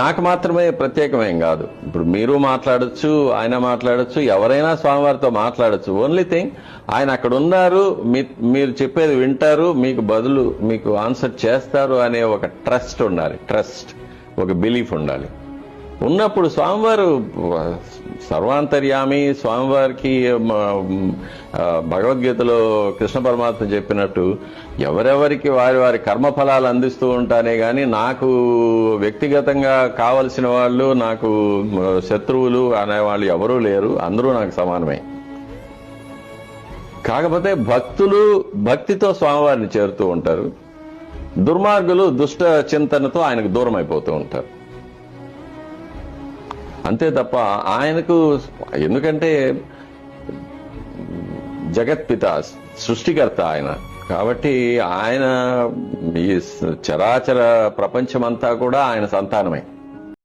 నాకు మాత్రమే ప్రత్యేకమేం కాదు. ఇప్పుడు మీరు మాట్లాడొచ్చు, ఆయన మాట్లాడొచ్చు, ఎవరైనా స్వామివారితో మాట్లాడొచ్చు. ఓన్లీ థింగ్ ఆయన అక్కడ ఉన్నారు, మీరు చెప్పేది వింటారు, మీకు బదులు మీకు ఆన్సర్ చేస్తారు అనే ఒక ట్రస్ట్ ఉండాలి. ట్రస్ట్, ఒక బిలీఫ్ ఉండాలి. ఉన్నప్పుడు స్వామివారు సర్వాంతర్యామి. స్వామివారికి భగవద్గీతలో కృష్ణ పరమాత్మ చెప్పినట్టు ఎవరెవరికి వారి వారి కర్మఫలాలు అందిస్తూ ఉంటానే గాని నాకు వ్యక్తిగతంగా కావలసిన వాళ్ళు, నాకు శత్రువులు అనేవాళ్ళు ఎవరూ లేరు, అందరూ నాకు సమానమే. కాకపోతే భక్తులు భక్తితో స్వామివారిని చేరుతూ ఉంటారు, దుర్మార్గులు దుష్ట చింతనతో ఆయనకు దూరం అయిపోతూ ఉంటారు. అంతే తప్ప ఆయనకు, ఎందుకంటే జగత్పిత, సృష్టికర్త ఆయన. కాబట్టి ఆయన ఈ చరాచర ప్రపంచమంతా కూడా ఆయన సంతానమే.